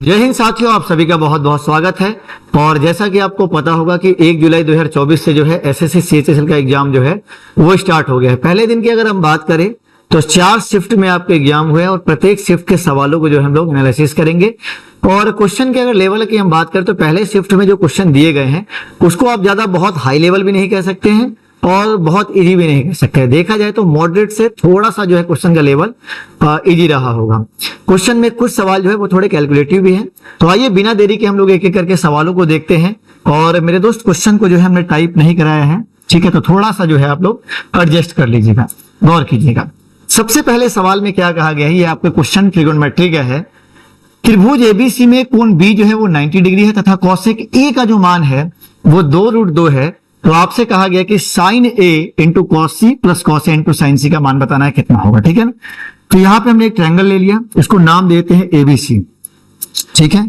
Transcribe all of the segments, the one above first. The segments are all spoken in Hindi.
जय हिंद साथियों, आप सभी का बहुत बहुत स्वागत है। और जैसा कि आपको पता होगा कि 1 जुलाई 2024 से जो है एसएससी सीएचएसएल का एग्जाम जो है वो स्टार्ट हो गया है। पहले दिन की अगर हम बात करें तो 4 शिफ्ट में आपके एग्जाम हुए और प्रत्येक शिफ्ट के सवालों को जो हम लोग एनालिसिस करेंगे। और क्वेश्चन के अगर लेवल की हम बात करें तो पहले शिफ्ट में जो क्वेश्चन दिए गए हैं उसको आप ज्यादा बहुत हाई लेवल भी नहीं कह सकते हैं और बहुत इजी भी नहीं कह सकते हैं। देखा जाए तो मॉडरेट से थोड़ा सा जो है क्वेश्चन का लेवल इजी रहा होगा। क्वेश्चन में कुछ सवाल जो है वो थोड़े कैलकुलेटिव भी हैं। तो आइए बिना देरी के हम लोग एक एक करके सवालों को देखते हैं। और मेरे दोस्त क्वेश्चन को जो है हमने टाइप नहीं कराया है, ठीक है, तो थोड़ा सा जो है आप लोग एडजस्ट कर लीजिएगा, गौर कीजिएगा। सबसे पहले सवाल में क्या कहा गया है, ये आपके क्वेश्चन ट्रिगोनोमेट्री का है। त्रिभुज एबीसी में कोण बी जो है वो 90 डिग्री है तथा कॉसेक ए का जो मान है वो 2√2 है। तो आपसे कहा गया कि sine A into cos C plus cos A into sine C का मान बताना है कितना होगा, ठीक है ना। तो यहां पे हमने एक ट्रायंगल ले लिया, इसको नाम देते हैं एबीसी, ठीक है।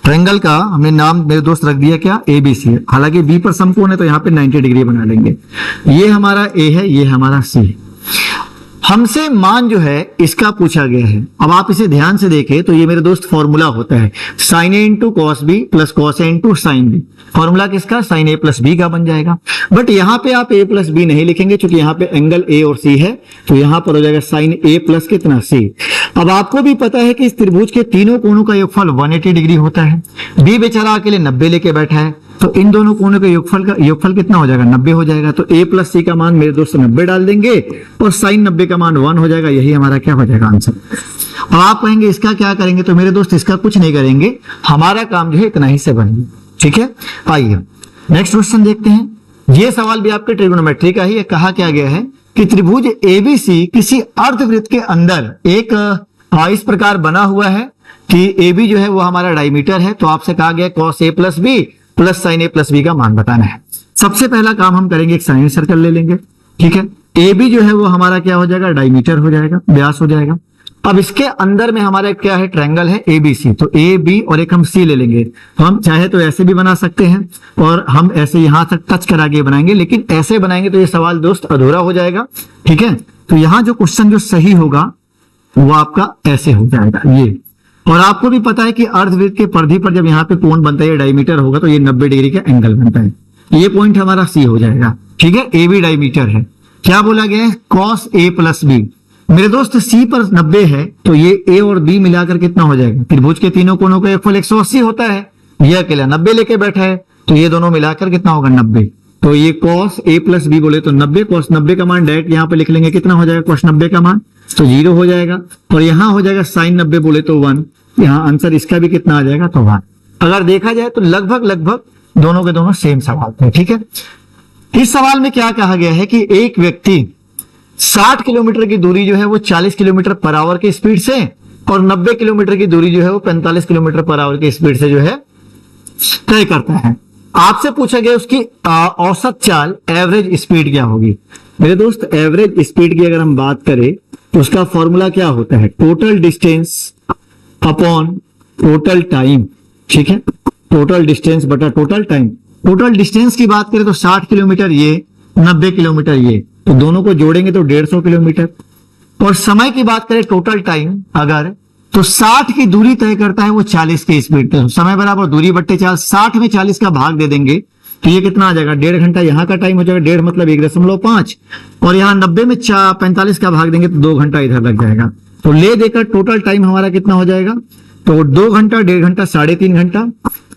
ट्रायंगल का हमने नाम मेरे दोस्त रख दिया क्या, एबीसी। हालांकि बी पर समकोण है तो यहाँ पे 90 डिग्री बना लेंगे। ये हमारा ए है, ये हमारा सी है। हमसे मान जो है इसका पूछा गया है। अब आप इसे ध्यान से देखें तो ये मेरे दोस्त फॉर्मूला होता है sine A into cos B plus cos A into sine B. Formula किसका, साइन ए प्लस बी का बन जाएगा। बट यहाँ पे आप ए प्लस बी नहीं लिखेंगे क्योंकि यहाँ पे एंगल ए और सी है, तो यहाँ पर हो जाएगा साइन ए प्लस कितना, सी। अब आपको भी पता है कि इस त्रिभुज के तीनों कोणों का योगफल 180 डिग्री होता है। बी बेचारा अकेले 90 लेके बैठा है, तो इन दोनों कोणों के योगफल कितना हो जाएगा, 90 हो जाएगा। तो a प्लस सी का मान मेरे दोस्त 90 डाल देंगे और साइन 90 का मान 1 हो जाएगा। यही हमारा क्या हो जाएगा, आंसर। और आप कहेंगे इसका क्या करेंगे, तो मेरे दोस्त इसका कुछ नहीं करेंगे, हमारा काम जो है इतना ही से बनेगा, ठीक है। आइए नेक्स्ट क्वेश्चन देखते हैं। ये सवाल भी आपके ट्रिगोनोमेट्री का ही है। कहा क्या गया है कि त्रिभुज एबीसी किसी अर्धवृत्त के अंदर एक इस प्रकार बना हुआ है कि AB जो है वो हमारा डायमीटर है। तो आपसे कहा गया cos A plus B plus sign A plus B का मान बताना है। सबसे पहला काम हम करेंगे, एक साइन सर्कल ले लेंगे, ठीक है। AB जो है वो हमारा क्या हो जाएगा, डायमीटर हो जाएगा, व्यास हो जाएगा। अब इसके अंदर में हमारा क्या है, ट्रायंगल है ABC। तो AB और एक हम C ले लेंगे। तो हम चाहे तो ऐसे भी बना सकते हैं और हम ऐसे यहां तक टच करा के बनाएंगे, लेकिन ऐसे बनाएंगे तो ये सवाल दोस्त अधूरा हो जाएगा, ठीक है। तो यहां जो क्वेश्चन जो सही होगा वो आपका ऐसे हो जाएगा ये। और आपको भी पता है कि अर्धवृत्त के परिधि पर जब यहाँ पे कोण बनता है, डायमीटर होगा, तो ये 90 डिग्री का एंगल बनता है। ये पॉइंट हमारा सी हो जाएगा, ठीक है। ए बी डायमीटर है। क्या बोला गया है, कॉस ए प्लस बी। मेरे दोस्त सी पर 90 है तो ये ए और बी मिलाकर कितना हो जाएगा, त्रिभुज के तीनों कोणों का योगफल 180 होता है। ये अकेला 90 लेके बैठा है, तो ये दोनों मिलाकर कितना होगा, 90। तो ये कॉस ए प्लस बी बोले तो 90, कॉस 90 का मान डायरेक्ट यहाँ पे लिख लेंगे, कितना हो जाएगा कॉस 90 का मान, तो 0 हो जाएगा। और यहाँ हो जाएगा साइन 90 बोले तो 1। यहाँ आंसर इसका भी कितना आ जाएगा, तो 1। अगर देखा जाए तो लगभग दोनों के दोनों सेम सवाल थे, ठीक है। इस सवाल में क्या कहा गया है कि एक व्यक्ति 60 किलोमीटर की दूरी जो है वो 40 किलोमीटर पर आवर की स्पीड से और 90 किलोमीटर की दूरी जो है वो 45 किलोमीटर पर आवर की स्पीड से जो है तय करता है। आपसे पूछा गया उसकी औसत चाल, एवरेज स्पीड क्या होगी। मेरे दोस्त एवरेज स्पीड की अगर हम बात करें तो उसका फॉर्मूला क्या होता है, total distance upon total time, ठीक है। टोटल डिस्टेंस बटा टोटल टाइम। टोटल डिस्टेंस की बात करें तो 60 किलोमीटर ये, 90 किलोमीटर ये, तो दोनों को जोड़ेंगे तो 150 किलोमीटर। और समय की बात करें टोटल टाइम अगर, तो 60 की दूरी तय करता है वो 40 की स्पीड पे। समय बराबर दूरी बट्टे 40, 60 में 40 का भाग दे देंगे तो ये कितना आ जाएगा, 1.5 घंटा यहाँ का टाइम हो जाएगा, 1.5 मतलब 1.5। और यहाँ 90 में 45 का भाग देंगे तो 2 घंटा इधर लग जाएगा। तो ले देकर टोटल टाइम हमारा कितना हो जाएगा, तो 2 घंटा, 1.5 घंटा, 3.5 घंटा।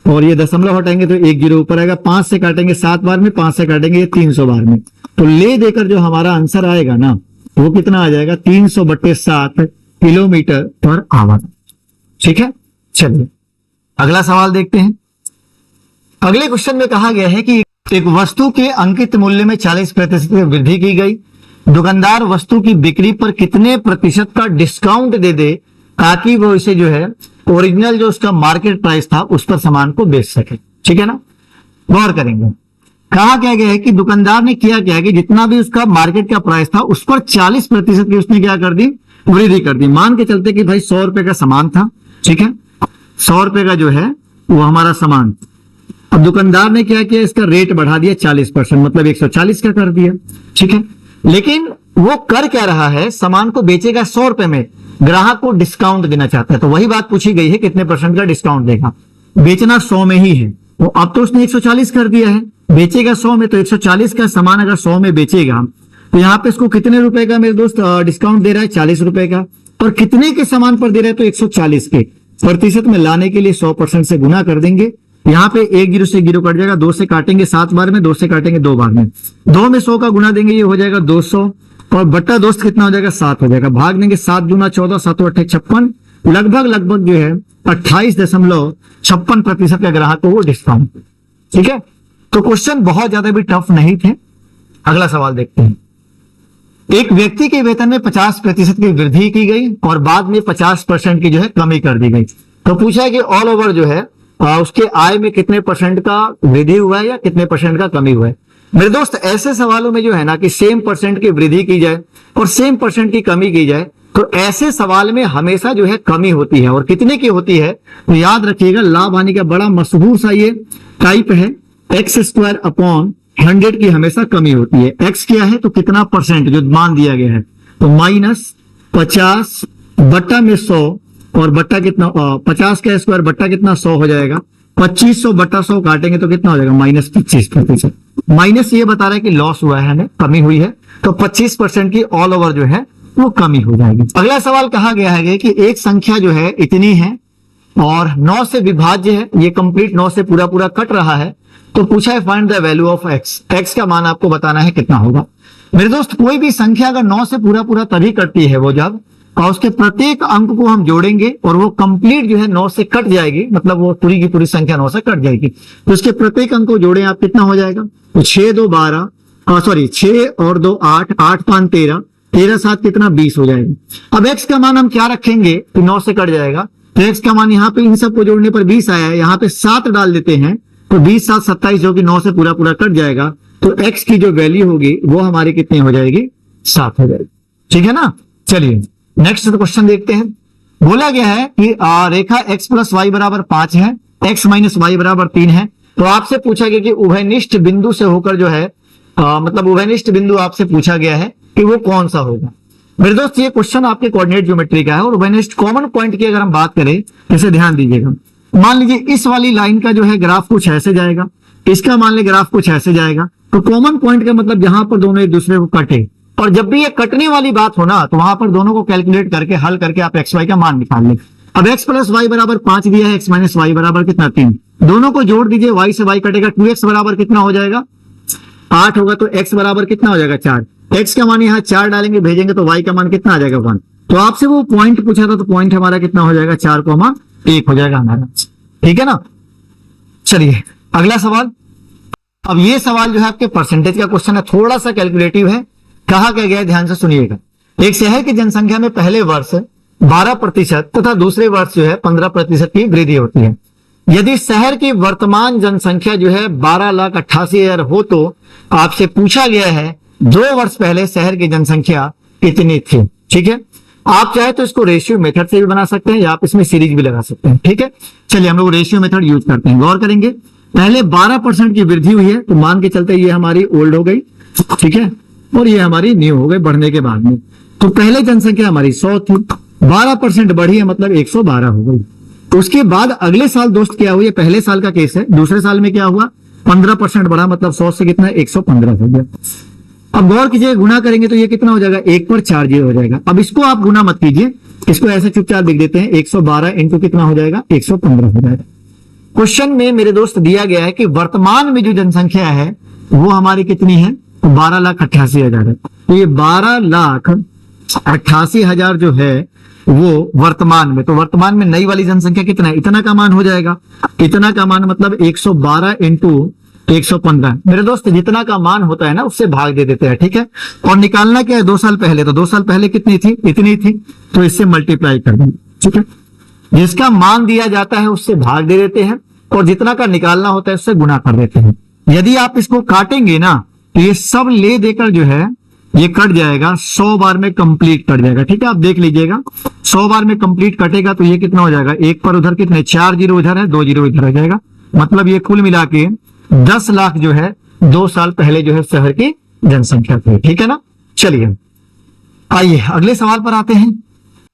और ये दशमलव हटाएंगे तो 1 0 ऊपर आएगा। 5 से काटेंगे 7 बार में, 5 से काटेंगे 300 बार में। तो ले देकर जो हमारा आंसर आएगा ना वो कितना आ जाएगा, 300/7 किलोमीटर पर आवर, ठीक है। चलिए अगला सवाल देखते हैं। अगले क्वेश्चन में कहा गया है कि एक वस्तु के अंकित मूल्य में 40% की वृद्धि की गई। दुकानदार वस्तु की बिक्री पर कितने प्रतिशत का डिस्काउंट दे दे ताकि वो इसे जो है ओरिजिनल जो उसका मार्केट प्राइस था उस पर सामान को बेच सके, ठीक है ना। गौर करेंगे, कहा क्या गया है कि दुकानदार ने किया क्या कि जितना भी उसका मार्केट का प्राइस था उस पर 40% की उसने क्या कर दी, वृद्धि कर दी। मान के चलते कि भाई 100 रुपए का सामान था, ठीक है, 100 रुपए का जो है वो हमारा सामान। अब दुकानदार ने क्या किया, इसका रेट बढ़ा दिया 40%, मतलब 140 का कर दिया, ठीक है। लेकिन वो कर क्या रहा है, सामान को बेचेगा 100 रुपए में, ग्राहक को डिस्काउंट देना चाहता है। तो वही बात पूछी गई है, कितने % का डिस्काउंट देगा। बेचना 100 में ही है, तो अब तो उसने 140 कर दिया है, बेचेगा 100 में, तो 140 का सामान अगर 100 में बेचेगा तो यहाँ पे इसको कितने रुपए का मेरे दोस्त डिस्काउंट दे रहा है, 40 रुपए का। और कितने के सामान पर दे रहा है, तो 140 के। प्रतिशत में लाने के लिए 100% से गुना कर देंगे। यहाँ पे 1 जीरो से 0 कट जाएगा, 2 से काटेंगे 7 बार में, 2 से काटेंगे 2 बार में, 2 में 100 का गुना देंगे, ये हो जाएगा 200, और बट्टा दोस्त कितना हो जाएगा, 7 हो जाएगा। भाग देंगे 7 दूना 14, 7 8 56, लगभग जो है 28.56% का ग्राहक को वो डिस्काउंट। ठीक है, तो क्वेश्चन बहुत ज्यादा भी टफ नहीं थे। अगला सवाल देखते हैं। एक व्यक्ति के वेतन में 50% की वृद्धि की गई और बाद में 50% की जो है कमी कर दी गई। तो पूछा है कि ऑल ओवर जो है उसके आय में कितने % का वृद्धि हुआ है या कितने % का कमी हुआ है। मेरे दोस्त ऐसे सवालों में जो है ना कि सेम % की वृद्धि की जाए और सेम % की कमी की जाए, तो ऐसे सवाल में हमेशा जो है कमी होती है। और कितने की होती है, तो याद रखिएगा, लाभ हानि का बड़ा मशहूर सा ये टाइप है, x² अपॉन 100 की हमेशा कमी होती है। x क्या है, तो कितना % जो मान दिया गया है, तो -50 बट्टा में 100, और बट्टा कितना 50 का स्क्वायर बट्टा कितना 100 हो जाएगा, 2500 बट्टा 100 काटेंगे तो कितना हो जाएगा, -25%। माइनस ये बता रहा है कि लॉस हुआ है, हमें कमी हुई है, तो 25% की ऑल ओवर जो है वो कमी हो जाएगी। अगला सवाल कहा गया है कि एक संख्या जो है इतनी है और 9 से विभाज्य है, ये कंप्लीट 9 से पूरा कट रहा है, तो पूछा है find the value of x। x का मान आपको बताना है कितना होगा। मेरे दोस्त कोई भी संख्या अगर 9 से पूरा तभी कटती है वो जब, और उसके प्रत्येक अंक को हम जोड़ेंगे और वो कंप्लीट जो है 9 से कट जाएगी, मतलब वो पूरी की पूरी संख्या 9 से कट जाएगी, तो उसके प्रत्येक अंक को जोड़ें आप, कितना हो जाएगा, तो 6 2 12, 6 और 2 8, 8 5 13, 13 7 कितना 20 हो जाएगा। अब x का मान हम क्या रखेंगे, तो 9 से कट जाएगा, तो x का मान यहाँ पे इन सबको जोड़ने पर 20 आया है, यहाँ पे 7 डाल देते हैं, तो 20 7 27 जो कि 9 से पूरा कट जाएगा, तो x की जो वैल्यू होगी वो हमारी कितनी हो जाएगी, 7 हो जाएगी। ठीक है ना। चलिए नेक्स्ट क्वेश्चन देखते हैं। बोला गया है कि रेखा x + y = 5 है, x - y = 3 है। तो आपसे पूछा गया कि उभयनिष्ठ बिंदु से होकर जो है मतलब उभयनिष्ठ बिंदु आपसे पूछा गया है कि वो कौन सा होगा। मेरे दोस्त ये क्वेश्चन आपके कोऑर्डिनेट ज्योमेट्री का है, और उभयनिष्ठ कॉमन पॉइंट की अगर हम बात करें, इसे ध्यान दीजिएगा। मान लीजिए इस वाली लाइन का जो है ग्राफ कुछ ऐसे जाएगा, इसका मान लीजिए ग्राफ कुछ ऐसे जाएगा, तो कॉमन पॉइंट का मतलब जहां पर दोनों एक दूसरे को कटे, और जब भी ये कटने वाली बात हो ना, तो वहां पर दोनों को कैलकुलेट करके हल करके आप x y का मान निकाल लें। अब x + y = 5 दिया है, x - y = कितना 3, दोनों को जोड़ दीजिए, y से y कटेगा, 2x बराबर कितना हो जाएगा 8 होगा, तो x बराबर कितना हो जाएगा 4। x का मान यहाँ 4 डालेंगे भेजेंगे, तो y का मान कितना आ जाएगा 1। तो आपसे वो पॉइंट पूछा था, तो पॉइंट हमारा कितना हो जाएगा 4,1 हो जाएगा हमारा। ठीक है ना। चलिए अगला सवाल। अब ये सवाल जो है आपके परसेंटेज का क्वेश्चन है, थोड़ा सा कैलकुलेटिव है। कहा क्या गया है, ध्यान से सुनिएगा। एक शहर की जनसंख्या में पहले वर्ष 12% तथा दूसरे वर्ष जो है 15% की वृद्धि होती है। यदि शहर की वर्तमान जनसंख्या जो है 12,88,000 हो, तो आपसे पूछा गया है 2 वर्ष पहले शहर की जनसंख्या कितनी थी। ठीक है, आप चाहे तो इसको रेशियो मेथड से भी बना सकते हैं, या आप इसमें सीरीज भी लगा सकते हैं। ठीक है, चलिए हम लोग रेशियो मेथड यूज करते हैं। गौर करेंगे, पहले 12% की वृद्धि हुई है, तो मान के चलते ये हमारी ओल्ड हो गई, ठीक है, और ये हमारी न्यू हो गई बढ़ने के बाद में। तो पहले जनसंख्या हमारी 100 थी, 12% बढ़ी है, मतलब 112 हो गई। तो उसके बाद अगले साल दोस्त क्या हुआ, ये पहले साल का केस है, दूसरे साल में क्या हुआ 15% बढ़ा, मतलब 100 से कितना 115 हो गया। अब गौर कीजिए, गुना करेंगे तो ये कितना हो जाएगा, 1 पर 4 जीरो हो जाएगा। अब इसको आप गुना मत कीजिए, इसको ऐसे चुपचाप लिख देते हैं, 112 इंटू कितना हो जाएगा 115 हो जाएगा। क्वेश्चन में मेरे दोस्त दिया गया है कि वर्तमान में जो जनसंख्या है वो हमारी कितनी है, 12,88,000 है। तो ये 12,88,000 जो है वो वर्तमान में, तो वर्तमान में नई वाली जनसंख्या कितना है, इतना का मान हो जाएगा। इतना का मान मतलब 112 इंटू 115। मेरे दोस्त जितना का मान होता है ना उससे भाग दे देते हैं। ठीक है, और निकालना क्या है 2 साल पहले, तो 2 साल पहले कितनी थी, इतनी थी, तो इससे मल्टीप्लाई कर देंगे। ठीक है, जिसका मान दिया जाता है उससे भाग दे देते हैं, और जितना का निकालना होता है उससे गुना कर देते हैं। यदि आप इसको काटेंगे ना, तो ये सब ले देकर जो है ये कट जाएगा, 100 बार में कंप्लीट कट जाएगा। ठीक है, आप देख लीजिएगा 100 बार में कंप्लीट कटेगा, तो ये कितना हो जाएगा, 1 पर उधर कितने 4 जीरो इधर है, 2 जीरो इधर हो जाएगा, मतलब ये कुल मिला के 10 लाख जो है 2 साल पहले जो है शहर की जनसंख्या थी। ठीक है ना। चलिए आइए अगले सवाल पर आते हैं।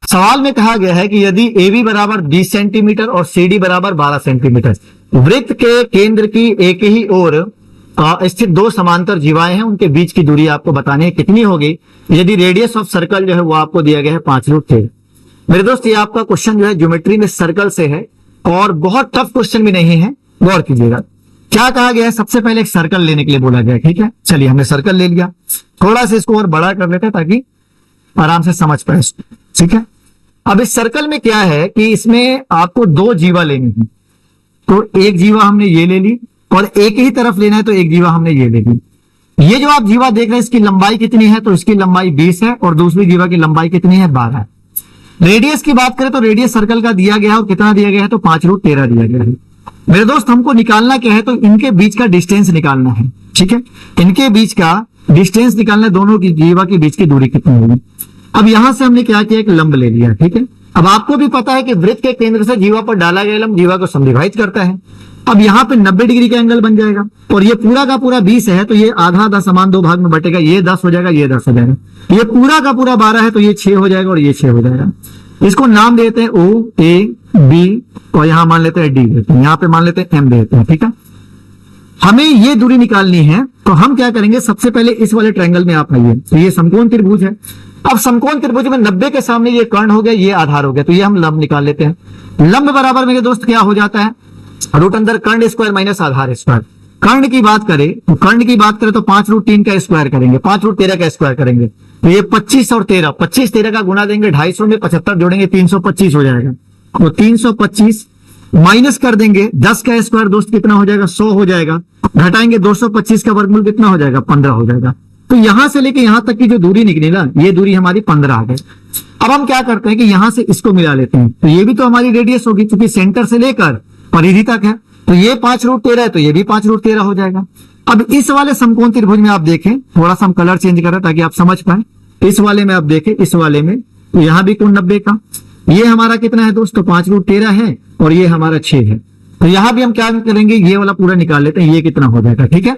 सवाल में कहा गया है कि यदि AB बराबर 20 सेंटीमीटर और CD बराबर 12 सेंटीमीटर, वृत्त के केंद्र की एक ही ओर स्थित दो समांतर जीवाएं हैं, उनके बीच की दूरी आपको बतानी है कितनी होगी यदि रेडियस ऑफ सर्कल जो है वो आपको दिया गया है 5√13। मेरे दोस्त ये आपका क्वेश्चन जो है ज्योमेट्री में सर्कल से है और बहुत टफ क्वेश्चन भी नहीं है, गौर कीजिएगा। क्या कहा गया है, सबसे पहले एक सर्कल लेने के लिए बोला गया, ठीक है। चलिए हमने सर्कल ले लिया, थोड़ा सा इसको और बड़ा कर लेते हैं ताकि आराम से समझ पाए, ठीक है। अब इस सर्कल में क्या है कि इसमें आपको दो जीवा लेनी है, तो एक जीवा हमने ये ले ली और एक ही तरफ लेना है तो एक जीवा हमने ये ले ली। ये जो आप जीवा देख रहे हैं इसकी लंबाई कितनी है, तो इसकी लंबाई 20 है और दूसरी जीवा की लंबाई कितनी है, 12 है। रेडियस की बात करें तो रेडियस सर्कल का दिया गया है और कितना दिया गया है, तो 5√13 दिया गया है। मेरे दोस्त हमको निकालना क्या है, तो इनके बीच का डिस्टेंस निकालना है, ठीक है। इनके बीच का डिस्टेंस निकालना है, दोनों की जीवा के बीच की दूरी कितनी होगी। अब यहां से हमने क्या किया, एक लंब ले लिया, ठीक है। अब आपको भी पता है कि वृत्त के केंद्र से जीवा पर डाला गया लंब जीवा को समविभाजित करता है। अब यहाँ पे 90 डिग्री का एंगल बन जाएगा और ये पूरा का पूरा 20 है तो ये आधा आधा समान दो भाग में बटेगा, ये 10 हो जाएगा, ये 10 हो जाएगा। ये पूरा का पूरा 12 है तो ये 6 हो जाएगा और ये 6 हो जाएगा। इसको नाम देते हैं OAB और यहां मान लेते हैं D देते हैं, यहां पे मान लेते हैं M देते हैं, ठीक है। हमें ये दूरी निकालनी है तो हम क्या करेंगे, सबसे पहले इस वाले ट्रायंगल में आप आइए, तो ये समकोण त्रिभुज है। अब समकोण त्रिभुज में 90 के सामने ये कर्ण हो गया, ये आधार हो गया, तो ये हम लंब निकाल लेते हैं। लंब बराबर मेरे दोस्त क्या हो जाता है, रूट अंदर कर्ण स्क्वायर माइनस आधार स्क्वायर। कर्ण की बात करें तो 5√3 का स्क्वायर करेंगे, 5√13 का स्क्वायर करेंगे, तो ये 25 और 13, 25 13 का गुणा देंगे 250 में, 75 जोड़ेंगे 325 हो जाएगा। तो 325 माइनस कर देंगे 10 का स्क्वायर दोस्त कितना हो जाएगा, 100 हो जाएगा। घटाएंगे 225 का वर्गमूल कितना हो जाएगा, 15 हो जाएगा। तो यहां से लेके यहां तक की जो दूरी निकली ना, ये दूरी हमारी 15 आ गई। अब हम क्या करते हैं कि यहां से इसको मिला लेते हैं, तो ये भी तो हमारी रेडियस होगी क्योंकि सेंटर से लेकर परिधि तक है, तो ये 5√13 है तो ये भी 5√13 हो जाएगा। अब इस वाले समकोण त्रिभुज में आप देखें, थोड़ा सा हम कलर चेंज कर रहे हैं ताकि आप समझ पाए। इस वाले में आप देखें, इस वाले में तो यहां भी कोण 90 का, ये हमारा कितना है दोस्तों, 5√13 है और ये हमारा 6 है। तो यहां भी हम क्या करेंगे, ये वाला पूरा निकाल लेते हैं, ये कितना हो जाएगा, ठीक है।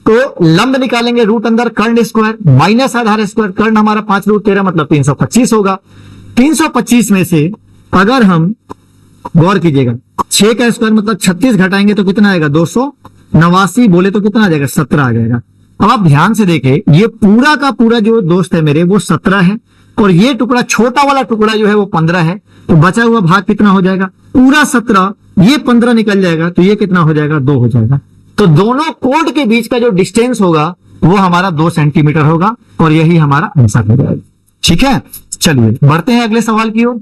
तो लंब निकालेंगे, रूट अंदर कर्ण स्क्वायर माइनस आधार स्क्वायर, कर्ण हमारा 5√13 मतलब 325 होगा। 325 में से अगर हम, गौर कीजिएगा, 6 का स्क्वायर मतलब 36 घटाएंगे तो कितना आएगा, 289, बोले तो कितना आ जाएगा, 17 आ जाएगा। अब आप ध्यान से देखें, ये पूरा का पूरा जो दोस्त है मेरे वो 17 है और ये टुकड़ा, छोटा वाला टुकड़ा जो है वो 15 है, तो बचा हुआ भाग कितना हो जाएगा, पूरा 17, ये 15 निकल जाएगा तो ये कितना हो जाएगा, 2 हो जाएगा। तो दोनों कोड के बीच का जो डिस्टेंस होगा वो हमारा 2 सेंटीमीटर होगा और यही हमारा आंसर हो जाएगा, ठीक है। चलिए बढ़ते हैं अगले सवाल की ओर।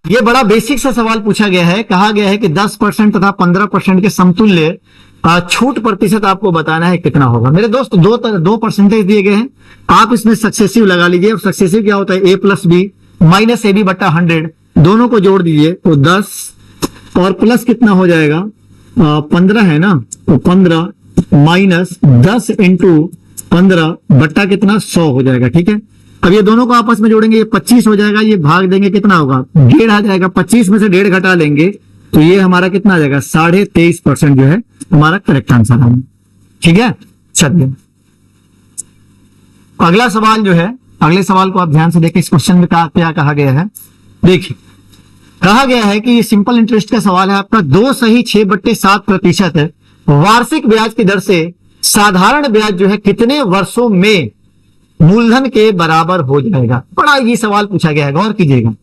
ये बड़ा बेसिक सा सवाल पूछा गया है, कहा गया है कि 10% तथा 15% के समतुल्य छूट प्रतिशत आपको बताना है कितना होगा। मेरे दोस्त दो परसेंटेज दिए गए हैं, आप इसमें सक्सेसिव लगा लीजिए। और सक्सेसिव क्या होता है, A+B माइनस AB बट्टा 100, दोनों को जोड़ दीजिए तो 10 और प्लस कितना हो जाएगा, 15 है ना, तो 15 माइनस 10 इंटू 15 बट्टा कितना, 100 हो जाएगा, ठीक है। अब ये दोनों को आपस में जोड़ेंगे, ये 25 हो जाएगा, ये भाग देंगे कितना होगा, 1.5 आ जाएगा। 25 में से 1.5 घटा लेंगे तो ये हमारा कितना आ जाएगा, 23.5% जो है हमारा करेक्ट आंसर है, ठीक है। चलिए अगला सवाल जो है, अगले सवाल को आप ध्यान से देखिए, इस क्वेश्चन में क्या कहा गया है। देखिए कहा गया है कि ये सिंपल इंटरेस्ट का सवाल है आपका, 2.6/7% वार्षिक ब्याज की दर से साधारण ब्याज जो है कितने वर्षों में मूलधन के बराबर हो जाएगा। बड़ा ये सवाल पूछा गया है, गौर कीजिएगा।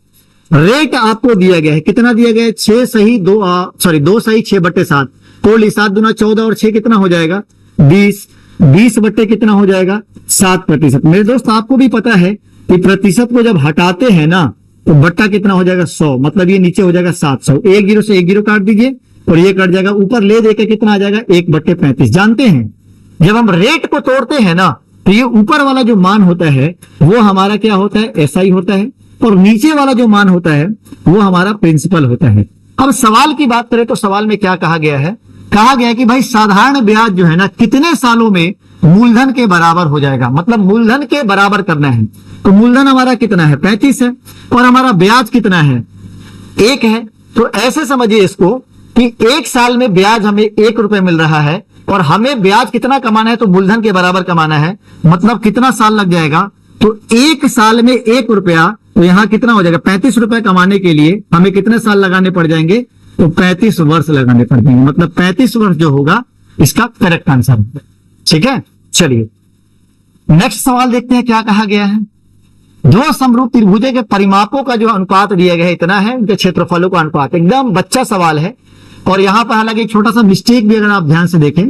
रेट आपको दिया गया है, कितना दिया गया है, 2.6/7, तोड़ 7 दूना 14 और 6 कितना हो जाएगा, 20, 20 बट्टे कितना हो जाएगा, 7%। मेरे दोस्त आपको भी पता है कि प्रतिशत को जब हटाते हैं ना तो बट्टा कितना हो जाएगा, 100, मतलब ये नीचे हो जाएगा 700। 1 0 से 1 0 काट दीजिए और ये कट जाएगा, ऊपर ले देके कितना आ जाएगा, 1/35। जानते हैं जब हम रेट को तोड़ते हैं ना तो ये ऊपर वाला जो मान होता है वो हमारा क्या होता है, SI होता है, और नीचे वाला जो मान होता है वो हमारा प्रिंसिपल होता है। अब सवाल की बात करें तो सवाल में क्या कहा गया है, कहा गया है कि भाई साधारण ब्याज जो है ना कितने सालों में मूलधन के बराबर हो जाएगा, मतलब मूलधन के बराबर करना है। तो मूलधन हमारा कितना है, 35 है, और हमारा ब्याज कितना है, 1 है। तो ऐसे समझिए इसको कि 1 साल में ब्याज हमें 1 रुपए मिल रहा है, और हमें ब्याज कितना कमाना है, तो मूलधन के बराबर कमाना है, मतलब कितना साल लग जाएगा, तो 1 साल में 1 रुपया, तो यहां कितना हो जाएगा 35 रुपए कमाने के लिए हमें कितने साल लगाने पड़ जाएंगे, तो 35 वर्ष लगाने पड़ जाएंगे, मतलब 35 वर्ष जो होगा इसका करेक्ट आंसर होगा। ठीक है, चलिए नेक्स्ट सवाल देखते हैं क्या कहा गया है। दो समरूप त्रिभुजों के परिमापों का जो अनुपात दिया गया है इतना है, उनके क्षेत्रफलों का अनुपात, एकदम बच्चा सवाल है। और यहां पर हालांकि एक छोटा सा मिस्टेक भी अगर आप ध्यान से देखें,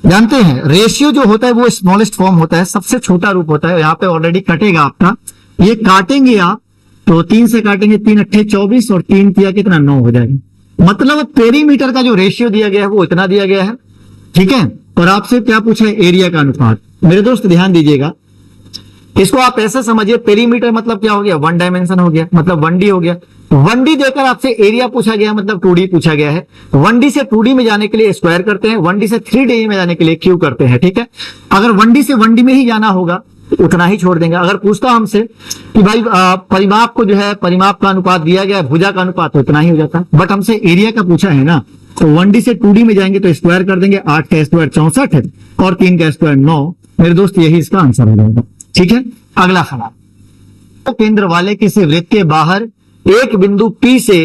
जानते हैं रेशियो जो होता है वो स्मॉलेस्ट फॉर्म होता है, सबसे छोटा रूप होता है। यहाँ पे ऑलरेडी कटेगा आपका, ये काटेंगे आप तो 3 से काटेंगे, 3 अट्ठे 24 और 3 तिया कितना 9 हो जाएगा, मतलब पेरीमीटर का जो रेशियो दिया गया है वो इतना दिया गया है। ठीक है, और आपसे क्या पूछा है, एरिया का अनुपात। मेरे दोस्त ध्यान दीजिएगा, इसको आप ऐसा समझिए, पेरीमीटर मतलब क्या हो गया, 1 डायमेंशन हो गया, मतलब 1D हो गया। 1D देकर आपसे एरिया पूछा गया, मतलब 2D पूछा गया है। 1D से 2D में जाने के लिए स्क्वायर करते हैं, 1D से 3D में जाने के लिए क्यूब करते हैं। ठीक है, अगर 1D से 1D में ही जाना होगा उतना ही छोड़ देंगे। अगर पूछता हमसे कि भाई परिमाप को जो है, परिमाप का अनुपात दिया गया है, भुजा का अनुपात, तो इतना ही हो जाता, बट हमसे एरिया का पूछा है ना, तो 1D से 2D में जाएंगे तो स्क्वायर कर देंगे, 8 का स्क्वायर 64 है और 3 का स्क्वायर 9। मेरे दोस्त यही इसका आंसर हो जाएगा। ठीक है, अगला सवाल, तो केंद्र वाले किसी वृत्त के बाहर एक बिंदु P से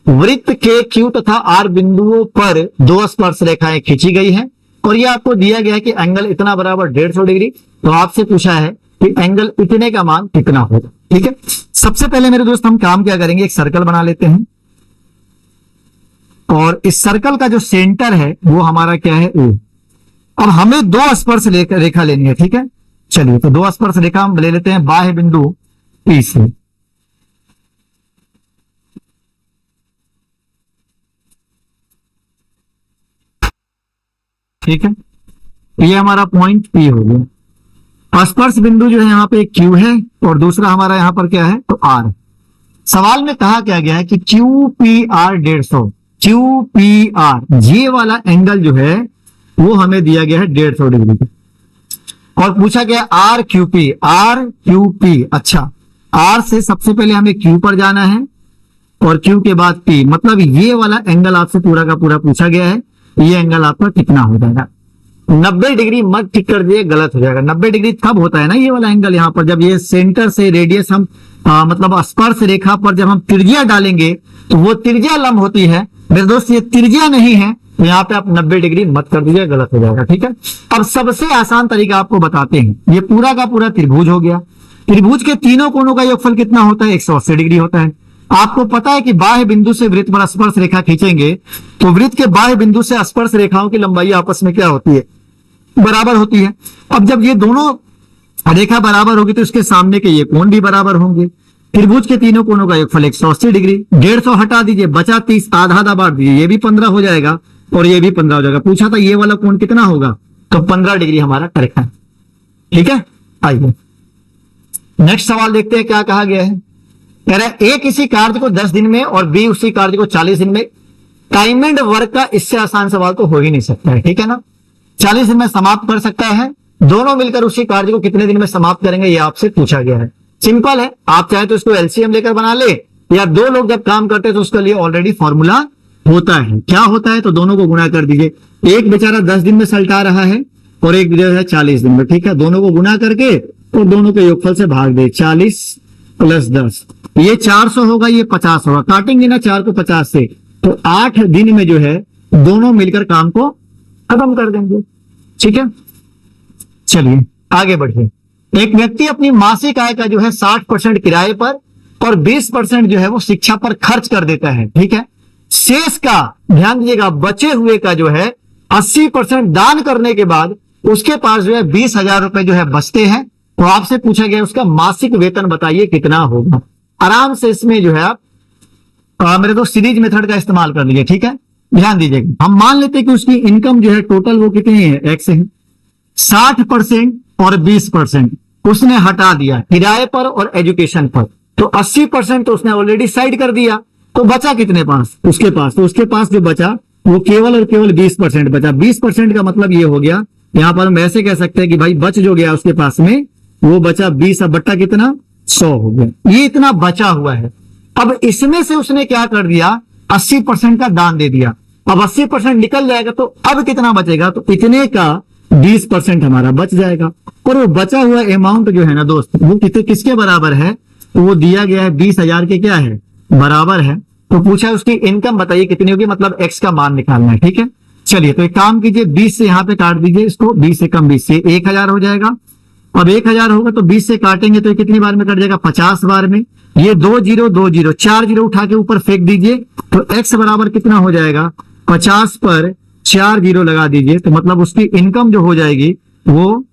वृत्त के Q तथा R बिंदुओं पर 2 स्पर्श रेखाएं खींची गई हैं और यह आपको दिया गया है कि एंगल इतना बराबर 150 डिग्री। तो आपसे पूछा है कि एंगल इतने का मान कितना होगा। ठीक है, सबसे पहले मेरे दोस्त हम काम क्या करेंगे, एक सर्कल बना लेते हैं और इस सर्कल का जो सेंटर है वो हमारा क्या है, O। अब हमें 2 स्पर्श रेखा लेनी है। ठीक है, चलिए तो 2 स्पर्श रेखा हम ले लेते हैं बाह्य बिंदु P से। ठीक है, ये हमारा पॉइंट P हो गया। स्पर्श बिंदु जो है यहाँ पे Q है और दूसरा हमारा यहाँ पर क्या है, तो R। सवाल में कहा क्या गया है कि QPR 150, QPR ये वाला एंगल जो है वो हमें दिया गया है 150 डिग्री का, और पूछा गया RQP, RQP। अच्छा, R से सबसे पहले हमें Q पर जाना है और Q के बाद P, मतलब ये वाला एंगल आपसे पूरा का पूरा पूछा गया है। ये एंगल आपका कितना हो जाएगा, 90 डिग्री मत ठीक कर दिए, गलत हो जाएगा। 90 डिग्री कब होता है ना ये वाला एंगल, यहाँ पर जब ये सेंटर से रेडियस हम मतलब स्पर्श रेखा पर जब हम त्रिज्या डालेंगे तो वो त्रिज्या लंब होती है। मेरे दोस्त ये त्रिज्या नहीं है, तो यहाँ पे आप 90 डिग्री मत कर दीजिए, गलत हो जाएगा। ठीक है, अब सबसे आसान तरीका आपको बताते हैं। ये पूरा का पूरा त्रिभुज हो गया, त्रिभुज के तीनों कोणों का योगफल कितना होता है, 180 डिग्री होता है। आपको पता है कि बाह्य बिंदु से वृत्त पर स्पर्श रेखा खींचेंगे तो वृत्त के बाह्य बिंदु से स्पर्श रेखाओं की लंबाई आपस में क्या होती है, बराबर होती है। अब जब ये दोनों रेखा बराबर होगी तो इसके सामने के ये कोण भी बराबर होंगे। त्रिभुज के तीनों कोणों का योगफल 180 डिग्री, 150 हटा दीजिए, बचा 30, आधा आधा बांट दीजिए, ये भी 15 हो जाएगा और ये भी 15 हो जाएगा। पूछा था ये वाला कोण कितना होगा, तो 15 डिग्री हमारा करेक्ट है। ठीक है, आइए नेक्स्ट सवाल देखते हैं क्या कहा गया है। कह रहा है ए किसी कार्य को 10 दिन में और बी उसी कार्य को 40 दिन में। टाइम एंड वर्क का इससे आसान सवाल तो हो ही नहीं सकता है। ठीक है ना, 40 दिन में समाप्त कर सकता है, दोनों मिलकर उसी कार्य को कितने दिन में समाप्त करेंगे ये आपसे पूछा गया है। सिंपल है, आप चाहे तो इसको एलसीएम लेकर बना ले, या 2 लोग जब काम करते हैं तो उसके लिए ऑलरेडी फॉर्मूला होता है। क्या होता है, तो दोनों को गुणा कर दीजिए। एक बेचारा 10 दिन में सलटा रहा है और एक जो है 40 दिन में। ठीक है, दोनों को गुणा करके और दोनों के योगफल से भाग दे, 40 + 10, ये 400 होगा, ये 50 होगा। काटेंगे ना 4 को 50 से, तो 8 दिन में जो है दोनों मिलकर काम को खत्म कर देंगे। ठीक है, चलिए आगे बढ़िए। एक व्यक्ति अपनी मासिक आय का जो है 60% किराए पर और 20% जो है वो शिक्षा पर खर्च कर देता है। ठीक है, शेष का ध्यान दीजिएगा, बचे हुए का जो है 80% दान करने के बाद उसके पास जो है 20,000 रुपए जो है बचते हैं। तो आपसे पूछा गया उसका मासिक वेतन बताइए कितना होगा। आराम से इसमें जो है आप मेरे को सीरीज मेथड का इस्तेमाल कर लीजिए। ठीक है, ध्यान दीजिएगा, हम मान लेते हैं कि उसकी इनकम जो है टोटल वो कितनी है, एक्स है। 60% और 20% उसने हटा दिया किराए पर और एजुकेशन पर, तो 80% तो उसने ऑलरेडी साइड कर दिया। तो बचा कितने पास, उसके पास, तो उसके पास जो बचा वो केवल और केवल 20% बचा। 20% का मतलब ये हो गया, यहां पर हम ऐसे कह सकते हैं कि भाई बच जो गया उसके पास में वो बचा 20, अब बट्टा कितना 100 हो गया। ये इतना बचा हुआ है। अब इसमें से उसने क्या कर दिया, 80% का दान दे दिया। अब 80% निकल जाएगा तो अब कितना बचेगा, तो इतने का 20% हमारा बच जाएगा। और वो बचा हुआ अमाउंट जो है ना दोस्त, वो किसके बराबर है, तो वो दिया गया है 20,000 के क्या है, बराबर है। तो पूछा है उसकी इनकम बताइए कितनी होगी, मतलब एक्स का मान निकालना है। ठीक है, चलिए तो एक काम कीजिए, 20 से यहाँ पे काट दीजिए इसको, 20 से कम 20 से 1000 हो जाएगा। अब 1000 होगा तो 20 से काटेंगे तो ये कितनी बार में कट जाएगा, 50 बार में। ये 2 0 2 0 4 0 उठा के ऊपर फेंक दीजिए, तो एक्स बराबर कितना हो जाएगा, 50 पर 4 0 लगा दीजिए, तो मतलब उसकी इनकम जो हो जाएगी वो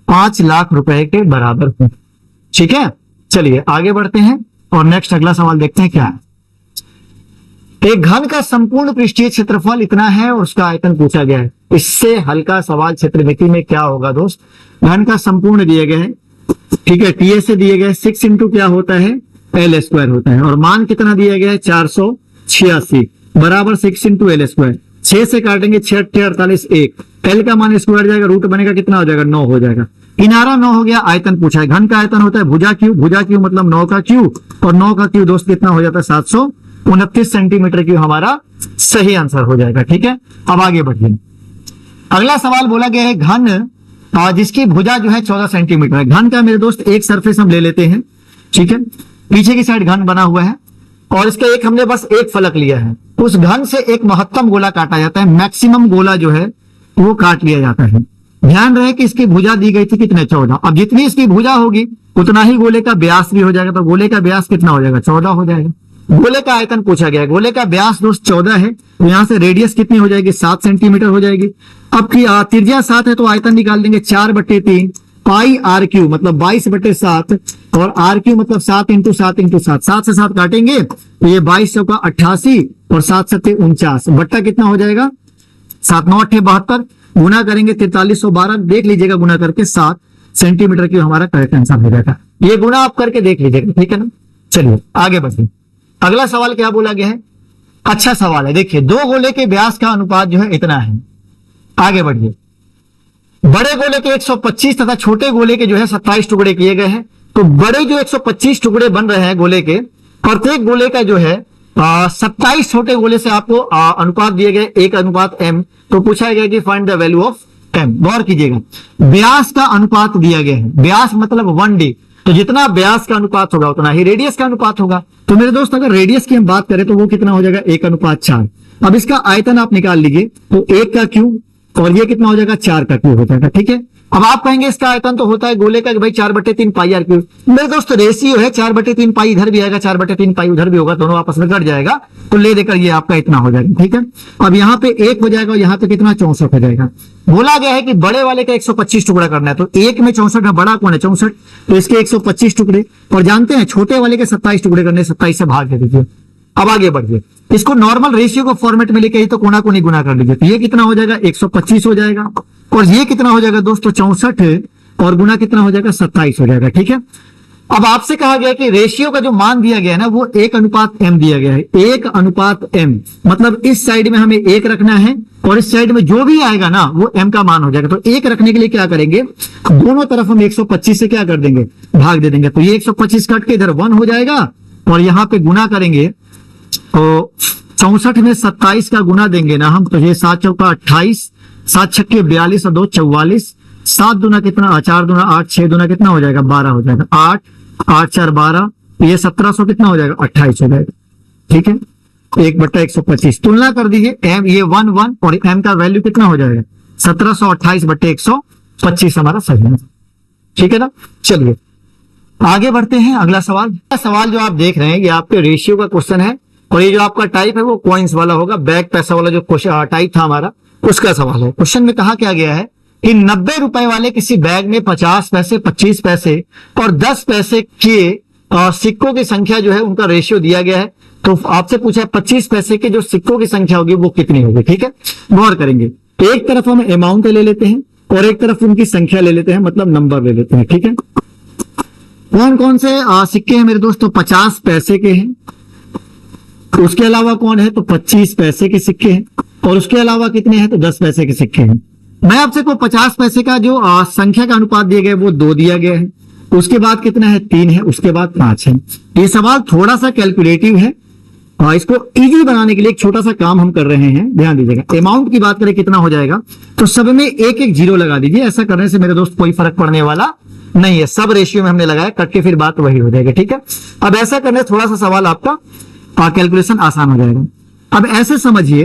5 लाख रुपए के बराबर है। ठीक है, चलिए आगे बढ़ते हैं और नेक्स्ट अगला सवाल देखते हैं क्या है। एक घन का संपूर्ण पृष्ठीय क्षेत्रफल इतना है और उसका आयतन पूछा गया है। इससे हल्का सवाल क्षेत्रमिति में क्या होगा दोस्त, घन का संपूर्ण दिए गए हैं, ठीक है, टीएस से दिए गए 6 इंटू क्या होता है, एल स्क्वायर होता है, और मान कितना दिया गया है 486 बराबर 6 इंटू एल स्क्वायर। 6 से काटेंगे 6 48 1, एल का मान स्क्वायर जाएगा, रूट बनेगा कितना हो जाएगा, 9 हो जाएगा। किनारा 9 हो गया, आयतन पूछा है, घन का आयतन होता है भुजा क्यू, भुजा क्यू मतलब 9 का क्यू, और 9 का क्यू दोस्त कितना हो जाता है 729 सेंटीमीटर क्यू, हमारा सही आंसर हो जाएगा। ठीक है, अब आगे बढ़िए। अगला सवाल बोला गया है घन जिसकी भुजा जो है 14 सेंटीमीटर है। घन का मेरे दोस्त एक सरफेस हम ले लेते हैं, ठीक है, पीछे की साइड घन बना हुआ है और इसका एक हमने बस एक फलक लिया है। उस घन से एक महत्तम गोला काटा जाता है, मैक्सिमम गोला जो है वो काट लिया जाता है। ध्यान रहे कि इसकी भुजा दी गई थी कितने, 14। अब जितनी इसकी भुजा होगी उतना ही गोले का व्यास भी हो जाएगा, तो गोले का व्यास कितना हो जाएगा, 14 हो जाएगा। गोले का आयतन पूछा गया है, गोले का व्यास दोस्त 14 है, तो यहां से रेडियस कितनी हो जाएगी, 7 सेंटीमीटर हो जाएगी। अब की त्रिज्या 7 है तो आयतन निकाल देंगे 4/3 पाई आर क्यू, मतलब 22/7, और आर क्यू मतलब 7 इंटू 7 इंटू 7, 7 से 7 काटेंगे तो ये 22 का 88 और 7 7 49, बट्टा कितना हो जाएगा 7 9 8 72, गुना करेंगे 4312, देख लीजिएगा गुना करके 7 सेंटीमीटर क्यूब हमारा करेक्ट आंसर हो जाएगा। ये गुना आप करके देख लीजिएगा, ठीक है ना। चलिए आगे बढ़िए। अगला सवाल क्या बोला गया है, अच्छा सवाल है, देखिए दो गोले के व्यास का अनुपात जो है इतना है। आगे बढ़िए। बड़े गोले के 125 तथा छोटे गोले के जो है 27 टुकड़े किए गए हैं। तो बड़े जो 125 टुकड़े बन रहे हैं गोले के, प्रत्येक गोले का जो है 27 छोटे गोले से आपको अनुपात दिए गए 1:m। तो पूछा गया कि find the value of m। गौर कीजिएगा, व्यास का अनुपात दिया गया है, व्यास मतलब 1d, तो जितना व्यास का अनुपात होगा उतना ही रेडियस का अनुपात होगा। तो मेरे दोस्त अगर रेडियस की हम बात करें तो वो कितना हो जाएगा 1:4। अब इसका आयतन आप निकाल लीजिए, तो 1 का क्यूब और ये कितना हो जाएगा 4 का क्यूब हो जाएगा, ठीक है। अब आप कहेंगे इसका आयतन तो होता है गोले का भाई 4/3 पाई आर क्यूब। मेरे दोस्त रेशियो है 4/3 पाई इधर भी आएगा, 4/3 पाई उधर भी होगा, दोनों आपस में कट जाएगा, तो ले देकर ये आपका इतना हो जाएगा, ठीक है। अब यहाँ पे 1 हो जाएगा और यहाँ पे कितना 64 हो जाएगा। बोला गया है कि बड़े वाले का 125 टुकड़ा करना है, तो 1 में 64 है, बड़ा कौन है 64, तो इसके 125 टुकड़े, और जानते हैं छोटे वाले के 27 टुकड़े करने, 27 से भाग दे दीजिए। अब आगे बढ़िए, इसको नॉर्मल रेशियो को फॉर्मेट में लेके ही तो कोना कोनी गुना कर लीजिए, तो ये कितना हो जाएगा 125 हो जाएगा, और ये कितना हो जाएगा दोस्तों 64, और गुना कितना हो जाएगा 27 हो जाएगा, ठीक है। अब आपसे कहा गया कि रेशियो का जो मान दिया गया है ना वो 1:m दिया गया है, 1:m, मतलब इस साइड में हमें 1 रखना है और इस साइड में जो भी आएगा ना वो m का मान हो जाएगा। तो 1 रखने के लिए क्या करेंगे, दोनों तरफ हम 125 से क्या कर देंगे, भाग दे देंगे, तो ये 125 कट के इधर 1 हो जाएगा, और यहाँ पे गुना करेंगे तो 64 में 27 का गुना देंगे ना हम, तो ये 7 चौका 28, 7 छक्के 42 और 2 44, 7 दूना कितना 4 दूना 8, 6 दूना कितना हो जाएगा 12 हो जाएगा, 8 8 4 12, ये 1700 कितना हो जाएगा 28 हो जाएगा, ठीक है। 1/125 तुलना कर दीजिए, m ये 1 1 और m का वैल्यू कितना हो जाएगा 1728/125 हमारा सही है, ठीक है ना। चलिए आगे बढ़ते हैं। अगला सवाल जो आप देख रहे हैं ये आपके रेशियो का क्वेश्चन है, और ये जो आपका टाइप है वो कॉइंस वाला होगा, बैक पैसा वाला जो क्वेश्चन टाइप था हमारा उसका सवाल है। क्वेश्चन में कहा क्या गया है कि 90 रुपए वाले किसी बैग में 50 पैसे 25 पैसे और 10 पैसे के सिक्कों की संख्या जो है उनका रेशियो दिया गया है। तो आपसे पूछा है 25 पैसे के जो सिक्कों की संख्या होगी वो कितनी होगी, ठीक है। गौर करेंगे, एक तरफ हम अमाउंट ले लेते हैं और एक तरफ उनकी संख्या ले लेते हैं, मतलब नंबर ले लेते हैं, ठीक है। कौन कौन से सिक्के हैं मेरे दोस्तों, 50 पैसे के हैं, उसके अलावा कौन है तो 25 पैसे के सिक्के हैं, और उसके अलावा कितने हैं तो 10 पैसे के सिक्के हैं। मैं आपसे को 50 पैसे का जो संख्या का अनुपात दिया गया है वो 2 दिया गया है, उसके बाद कितना है 3 है, उसके बाद 5 है। ये सवाल थोड़ा सा कैलकुलेटिव है इसको इजी बनाने के लिए एक छोटा सा काम हम कर रहे हैं, ध्यान दीजिएगा। अमाउंट की बात करें कितना हो जाएगा, तो सब में एक एक जीरो लगा दीजिए। ऐसा करने से मेरे दोस्त कोई फर्क पड़ने वाला नहीं है, सब रेशियो में हमने लगाया, कट के फिर बात वही हो जाएगी, ठीक है। अब ऐसा करने से थोड़ा सा सवाल आपका कैलकुलेशन आसान हो जाएगा। अब ऐसे समझिए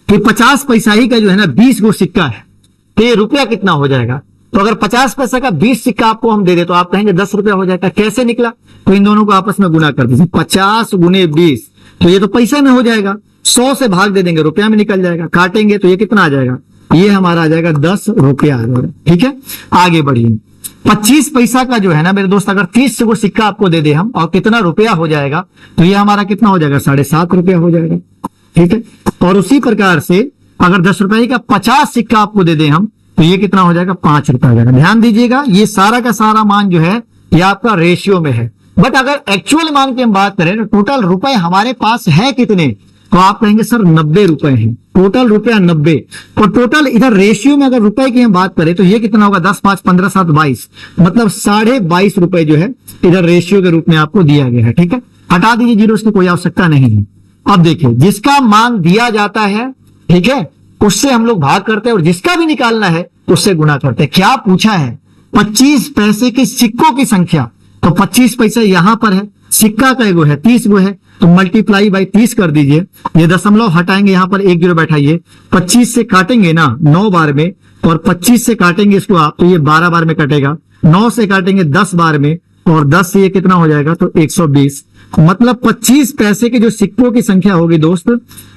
कि 50 पैसा ही का जो है ना 20 गो सिक्का है, तो ये रुपया कितना हो जाएगा। तो अगर 50 पैसा का 20 सिक्का आपको हम दे दे तो आप कहेंगे 10 रुपया हो जाएगा। कैसे निकला, तो इन दोनों को आपस में गुना कर दीजिए, 50 गुने 20, तो ये तो पैसा में हो जाएगा। 100 से भाग दे देंगे, रुपया में निकल जाएगा। काटेंगे तो ये कितना आ जाएगा, ये हमारा आ जाएगा 10 रुपया आ जाएगा, ठीक है। आगे बढ़िए, 25 पैसा का जो है ना मेरे दोस्त, अगर 30 को सिक्का आपको दे दे हम, और कितना रुपया हो जाएगा, तो ये हमारा कितना हो जाएगा, 7.5 रुपया हो जाएगा, ठीक है। और उसी प्रकार से अगर 10 रुपए का 50 सिक्का आपको दे दे हम, तो ये कितना हो जाएगा, 5 रुपया हो जाएगा। ध्यान दीजिएगा, ये सारा का सारा मान जो है ये आपका रेशियो में है। बट अगर एक्चुअल मान की हम बात करें तो टोटल रुपए हमारे पास है कितने, तो आप कहेंगे सर 90 रुपए हैं, टोटल रुपया 90। और टोटल इधर रेशियो में अगर रुपए की हम बात करें तो ये कितना होगा, 10, 5, 15, 7, 22, मतलब 22.5 रुपए जो है इधर रेशियो के रूप में आपको दिया गया है, ठीक है। हटा दीजिए जीरो, उसकी कोई आवश्यकता नहीं है। अब देखिए, जिसका मान दिया जाता है, ठीक है, उससे हम लोग भाग करते हैं, और जिसका भी निकालना है उससे गुणा करते हैं। क्या पूछा है, 25 पैसे के सिक्कों की संख्या, तो 25 पैसे यहां पर है, सिक्का का एगो है, 30 गो है, तो मल्टीप्लाई बाई 30 कर दीजिए। ये दशमलव हटाएंगे, यहां पर 1 जीरो बैठाइए, 25 से काटेंगे ना 9 बार में, और 25 से काटेंगे इसको आप, तो ये 12 बार में कटेगा। 9 से काटेंगे 10 बार में, और 10 से ये कितना हो जाएगा, तो 120। मतलब 25 पैसे के जो सिक्कों की संख्या होगी दोस्त,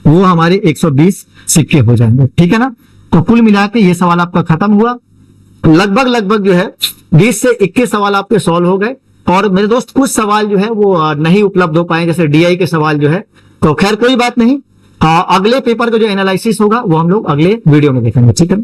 वो हमारे 120 सिक्के हो जाएंगे, ठीक है ना। तो कुल मिला के ये सवाल आपका खत्म हुआ। लगभग जो है 20 से 21 सवाल आपके सॉल्व हो गए। और मेरे दोस्त कुछ सवाल जो है वो नहीं उपलब्ध हो पाए, जैसे डीआई के सवाल जो है, तो खैर कोई बात नहीं, अगले पेपर का जो एनालिसिस होगा वो हम लोग अगले वीडियो में देखेंगे, ठीक है।